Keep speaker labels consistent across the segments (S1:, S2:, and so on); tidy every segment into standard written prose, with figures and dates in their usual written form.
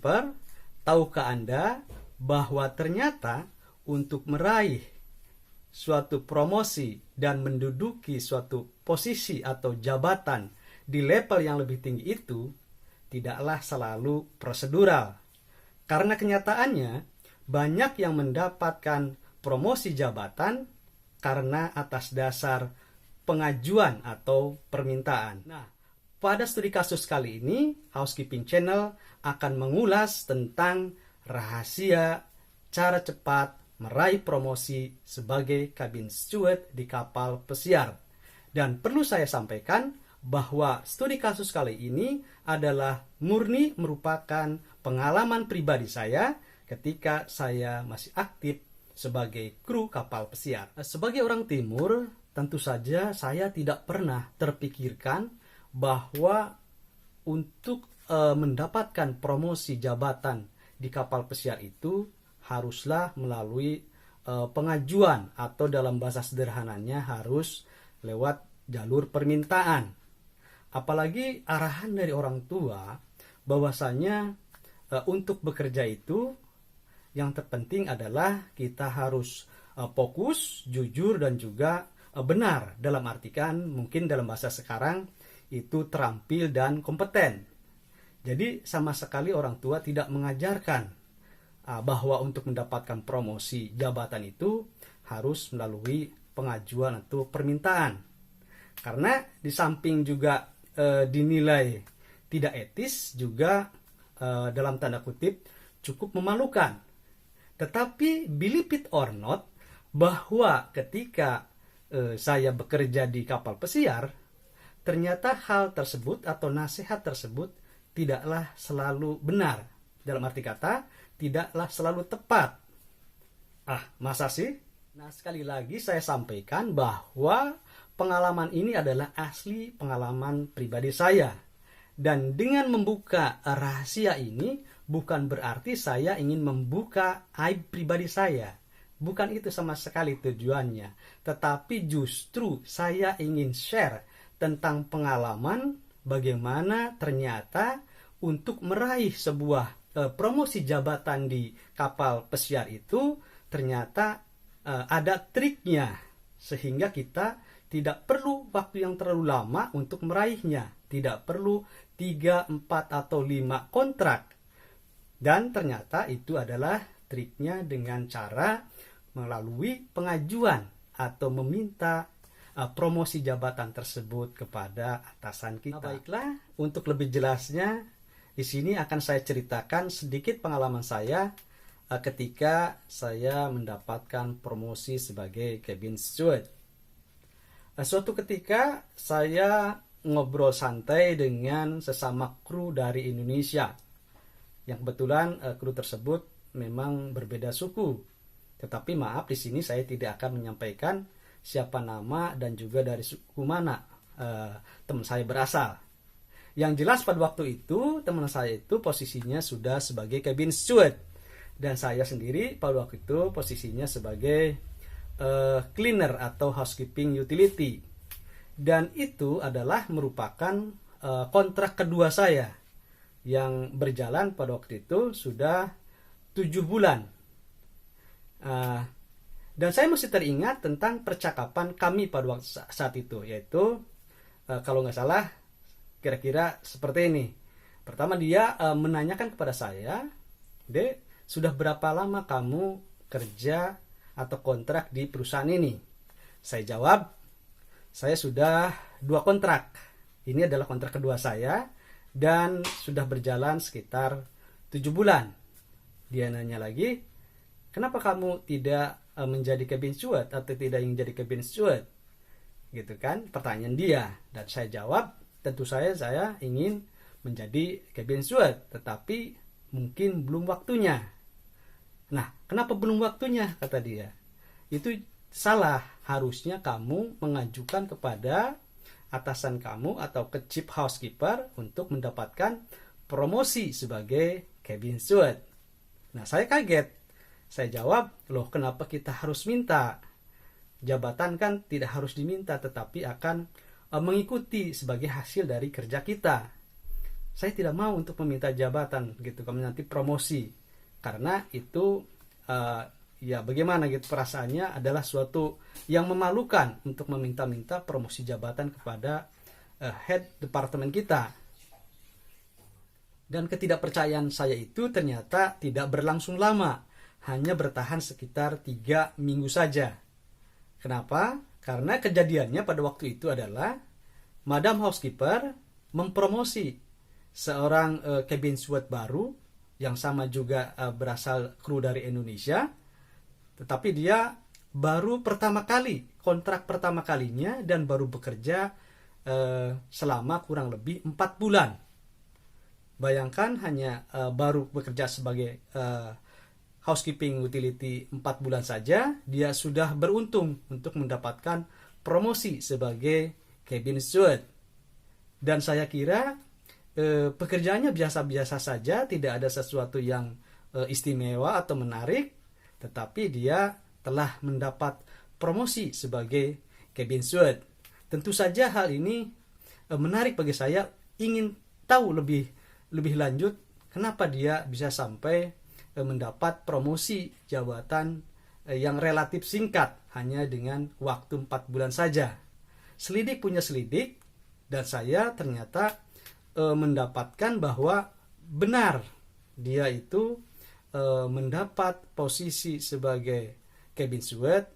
S1: housekeeper, tahukah Anda bahwa ternyata untuk meraih suatu promosi dan menduduki suatu posisi atau jabatan di level yang lebih tinggi itu tidaklah selalu prosedural. Karena kenyataannya banyak yang mendapatkan promosi jabatan karena atas dasar pengajuan atau permintaan. Nah, pada studi kasus kali ini, Housekeeping Channel akan mengulas tentang rahasia cara cepat meraih promosi sebagai cabin steward di kapal pesiar. Dan perlu saya sampaikan bahwa studi kasus kali ini adalah murni merupakan pengalaman pribadi saya ketika saya masih aktif sebagai kru kapal pesiar. Sebagai orang timur, tentu saja saya tidak pernah terpikirkan bahwa untuk mendapatkan promosi jabatan di kapal pesiar itu haruslah melalui pengajuan atau dalam bahasa sederhananya harus lewat jalur permintaan. Apalagi arahan dari orang tua bahwasanya untuk bekerja itu yang terpenting adalah kita harus fokus, jujur dan juga benar, dalam artikan mungkin dalam bahasa sekarang itu terampil dan kompeten. Jadi sama sekali orang tua tidak mengajarkan bahwa untuk mendapatkan promosi jabatan itu harus melalui pengajuan atau permintaan. Karena di samping juga dinilai tidak etis, juga dalam tanda kutip cukup memalukan. Tetapi believe it or not, bahwa ketika saya bekerja di kapal pesiar, ternyata hal tersebut atau nasihat tersebut tidaklah selalu benar. Dalam arti kata, tidaklah selalu tepat. Masa sih? Nah, sekali lagi saya sampaikan bahwa pengalaman ini adalah asli pengalaman pribadi saya. Dan dengan membuka rahasia ini, bukan berarti saya ingin membuka aib pribadi saya. Bukan itu sama sekali tujuannya. Tetapi justru saya ingin share tentang pengalaman bagaimana ternyata untuk meraih sebuah promosi jabatan di kapal pesiar itu ternyata ada triknya, sehingga kita tidak perlu waktu yang terlalu lama untuk meraihnya, tidak perlu 3, 4 atau 5 kontrak. Dan ternyata itu adalah triknya dengan cara melalui pengajuan atau meminta promosi jabatan tersebut kepada atasan kita. Baiklah, untuk lebih jelasnya di sini akan saya ceritakan sedikit pengalaman saya ketika saya mendapatkan promosi sebagai cabin steward. Suatu ketika saya ngobrol santai dengan sesama kru dari Indonesia, yang kebetulan kru tersebut memang berbeda suku. Tetapi maaf, di sini saya tidak akan menyampaikan siapa nama dan juga dari suku mana teman saya berasal. Yang jelas pada waktu itu teman saya itu posisinya sudah sebagai cabin steward, dan saya sendiri pada waktu itu posisinya sebagai cleaner atau housekeeping utility. Dan itu adalah merupakan kontrak kedua saya yang berjalan pada waktu itu sudah 7 bulan. Dan saya masih teringat tentang percakapan kami pada waktu saat itu, yaitu kalau nggak salah kira-kira seperti ini. Pertama dia menanyakan kepada saya, "Dek, sudah berapa lama kamu kerja atau kontrak di perusahaan ini?" Saya jawab, "Saya sudah 2 kontrak. Ini adalah kontrak kedua saya dan sudah berjalan sekitar 7 bulan." Dia nanya lagi, "Kenapa kamu tidak menjadi cabin steward atau tidak ingin jadi cabin steward?" Gitu kan pertanyaan dia. Dan saya jawab, tentu saya ingin menjadi cabin steward, tetapi mungkin belum waktunya. "Nah, kenapa belum waktunya?" kata dia. "Itu salah. Harusnya kamu mengajukan kepada atasan kamu atau ke chief housekeeper untuk mendapatkan promosi sebagai cabin steward." Nah, saya kaget. Saya jawab, "Loh, kenapa kita harus minta? Jabatan kan tidak harus diminta, tetapi akan mengikuti sebagai hasil dari kerja kita." saya tidak mau untuk meminta jabatan gitu, kalau nanti promosi, karena itu ya bagaimana gitu perasaannya adalah suatu yang memalukan untuk meminta-minta promosi jabatan kepada head departemen kita. Dan ketidakpercayaan saya itu ternyata tidak berlangsung lama, hanya bertahan sekitar 3 minggu saja. Kenapa? Karena kejadiannya pada waktu itu adalah Madam Housekeeper mempromosi seorang cabin steward baru yang sama juga berasal kru dari Indonesia, tetapi dia baru pertama kali, kontrak pertama kalinya, dan baru bekerja selama kurang lebih 4 bulan. Bayangkan hanya baru bekerja sebagai housekeeping utility 4 bulan saja, dia sudah beruntung untuk mendapatkan promosi sebagai cabin steward. Dan saya kira pekerjaannya biasa-biasa saja, tidak ada sesuatu yang istimewa atau menarik, tetapi dia telah mendapat promosi sebagai cabin steward. Tentu saja hal ini menarik bagi saya, ingin tahu lebih lanjut kenapa dia bisa sampai mendapat promosi jabatan yang relatif singkat, hanya dengan waktu 4 bulan saja. Selidik punya selidik, dan saya ternyata mendapatkan bahwa benar dia itu mendapat posisi sebagai cabin steward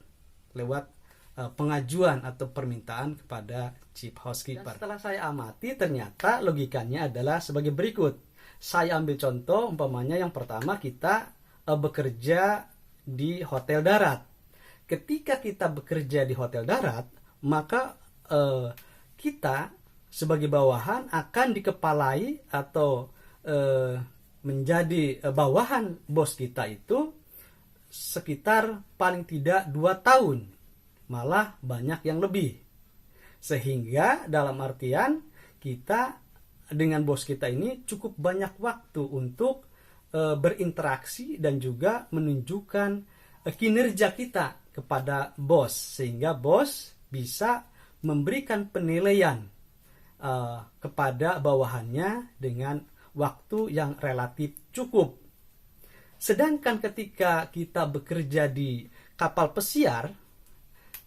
S1: lewat pengajuan atau permintaan kepada chief housekeeper. Dan setelah saya amati, ternyata logikanya adalah sebagai berikut. Saya ambil contoh, umpamanya yang pertama, kita bekerja di hotel darat. Ketika kita bekerja di hotel darat, maka kita sebagai bawahan akan dikepalai atau menjadi bawahan bos kita itu sekitar paling tidak 2 tahun, malah banyak yang lebih. Sehingga dalam artian kita dengan bos kita ini cukup banyak waktu untuk berinteraksi dan juga menunjukkan kinerja kita kepada bos, sehingga bos bisa memberikan penilaian kepada bawahannya dengan waktu yang relatif cukup. Sedangkan ketika kita bekerja di kapal pesiar,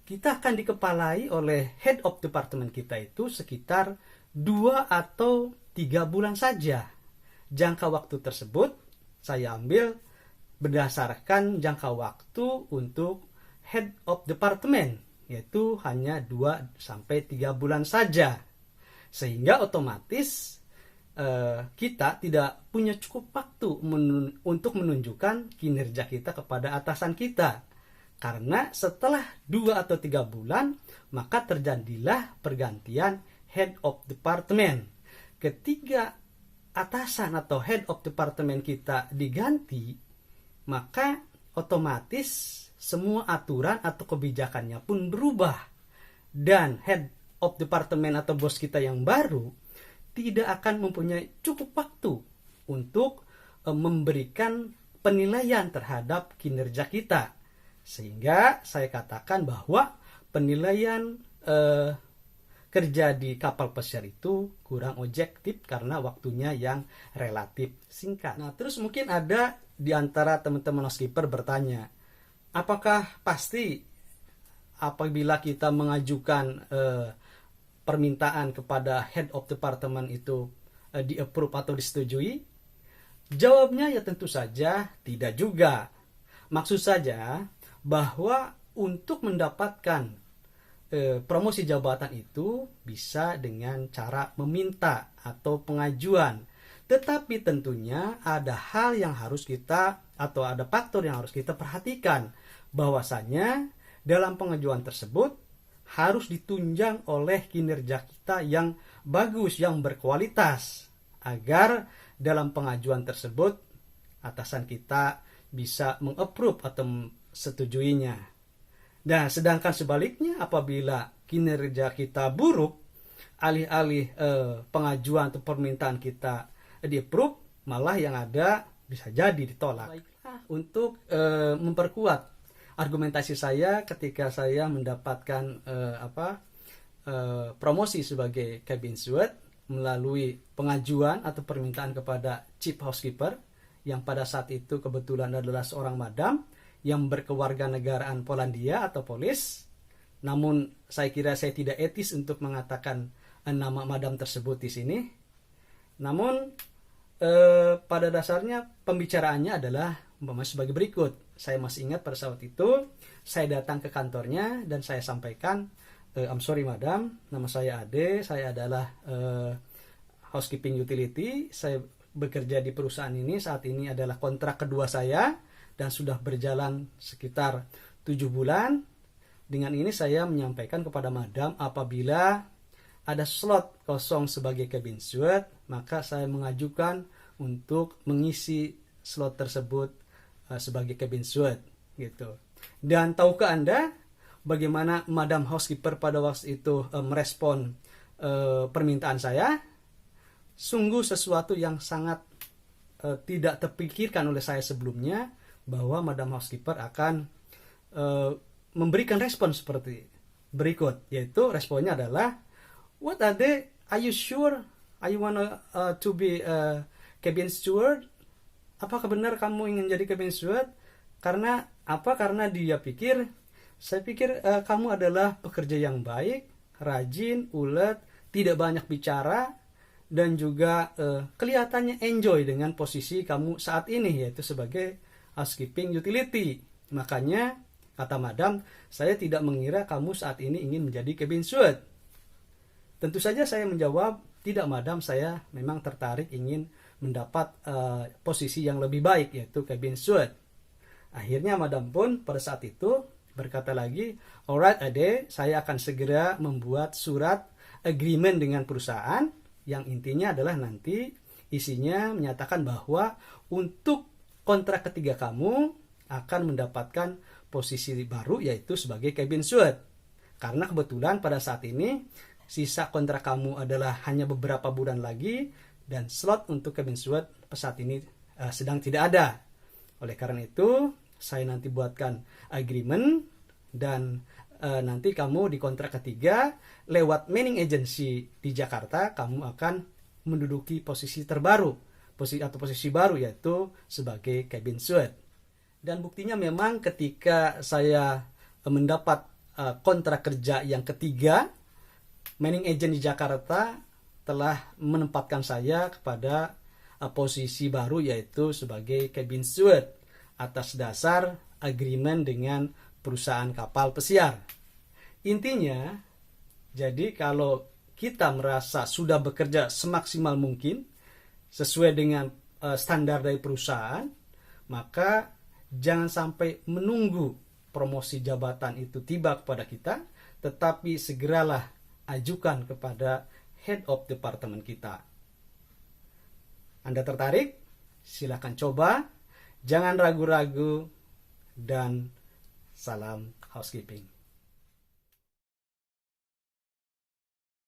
S1: kita akan dikepalai oleh head of department kita itu sekitar 2 atau 3 bulan saja. Jangka waktu tersebut saya ambil berdasarkan jangka waktu untuk head of department, yaitu hanya 2 sampai 3 bulan saja. Sehingga otomatis kita tidak punya cukup waktu untuk menunjukkan kinerja kita kepada atasan kita. Karena setelah 2 atau 3 bulan, maka terjadilah pergantian head of department. Ketika atasan atau head of department kita diganti, maka otomatis semua aturan atau kebijakannya pun berubah. Dan head of department atau bos kita yang baru tidak akan mempunyai cukup waktu untuk memberikan penilaian terhadap kinerja kita. Sehingga saya katakan bahwa penilaian kerja di kapal pesiar itu kurang objektif karena waktunya yang relatif singkat. Nah, terus mungkin ada di antara teman-teman housekeeper bertanya, apakah pasti apabila kita mengajukan permintaan kepada head of department itu di-approve atau disetujui? Jawabnya ya tentu saja tidak juga. Maksud saja bahwa untuk mendapatkan promosi jabatan itu bisa dengan cara meminta atau pengajuan. Tetapi tentunya ada hal yang harus kita, atau ada faktor yang harus kita perhatikan, bahwasanya dalam pengajuan tersebut harus ditunjang oleh kinerja kita yang bagus, yang berkualitas, agar dalam pengajuan tersebut atasan kita bisa meng-approve atau setujuinya. Nah, sedangkan sebaliknya apabila kinerja kita buruk, alih-alih pengajuan atau permintaan kita di-approve, malah yang ada bisa jadi ditolak. Baiklah, untuk memperkuat argumentasi saya ketika saya mendapatkan promosi sebagai cabin steward, melalui pengajuan atau permintaan kepada chief housekeeper yang pada saat itu kebetulan adalah seorang madam yang berkewarganegaraan Polandia atau Polis. Namun saya kira saya tidak etis untuk mengatakan nama madam tersebut di sini. Namun pada dasarnya pembicaraannya adalah sebagai berikut. Saya masih ingat pada saat itu saya datang ke kantornya dan saya sampaikan, I'm sorry madam, nama saya Ade, saya adalah housekeeping utility, saya bekerja di perusahaan ini, saat ini adalah kontrak kedua saya dan sudah berjalan sekitar 7 bulan. Dengan ini saya menyampaikan kepada madam apabila ada slot kosong sebagai cabin steward, maka saya mengajukan untuk mengisi slot tersebut sebagai cabin steward gitu. Dan tahukah Anda bagaimana madam housekeeper pada waktu itu merespon permintaan saya? Sungguh sesuatu yang sangat tidak terpikirkan oleh saya sebelumnya, bahwa madam housekeeper akan memberikan respon seperti berikut, yaitu responnya adalah, what are you sure I wanna to be a cabin steward? Apakah benar kamu ingin jadi cabin steward? Karena apa? Karena saya pikir kamu adalah pekerja yang baik, rajin, ulet, tidak banyak bicara, dan juga kelihatannya enjoy dengan posisi kamu saat ini, yaitu sebagai housekeeping utility. Makanya, kata madam, saya tidak mengira kamu saat ini ingin menjadi cabin steward. Tentu saja saya menjawab, tidak madam, saya memang tertarik ingin mendapat posisi yang lebih baik, yaitu cabin steward. Akhirnya madam pun pada saat itu berkata lagi, alright Ade, saya akan segera membuat surat agreement dengan perusahaan, yang intinya adalah nanti isinya menyatakan bahwa untuk kontrak ketiga kamu akan mendapatkan posisi baru, yaitu sebagai cabin steward. Karena kebetulan pada saat ini sisa kontrak kamu adalah hanya beberapa bulan lagi, dan slot untuk cabin steward saat ini sedang tidak ada. Oleh karena itu, saya nanti buatkan agreement, dan nanti kamu di kontrak ketiga lewat manning agency di Jakarta, kamu akan menduduki posisi terbaru, posisi baru, yaitu sebagai cabin steward. Dan buktinya memang ketika saya mendapat kontrak kerja yang ketiga, manning agent di Jakarta telah menempatkan saya kepada posisi baru, yaitu sebagai cabin steward atas dasar agreement dengan perusahaan kapal pesiar. Intinya, jadi kalau kita merasa sudah bekerja semaksimal mungkin sesuai dengan standar dari perusahaan, maka jangan sampai menunggu promosi jabatan itu tiba kepada kita, tetapi segeralah ajukan kepada head of department kita. Anda tertarik? Silakan coba, jangan ragu-ragu, dan salam housekeeping.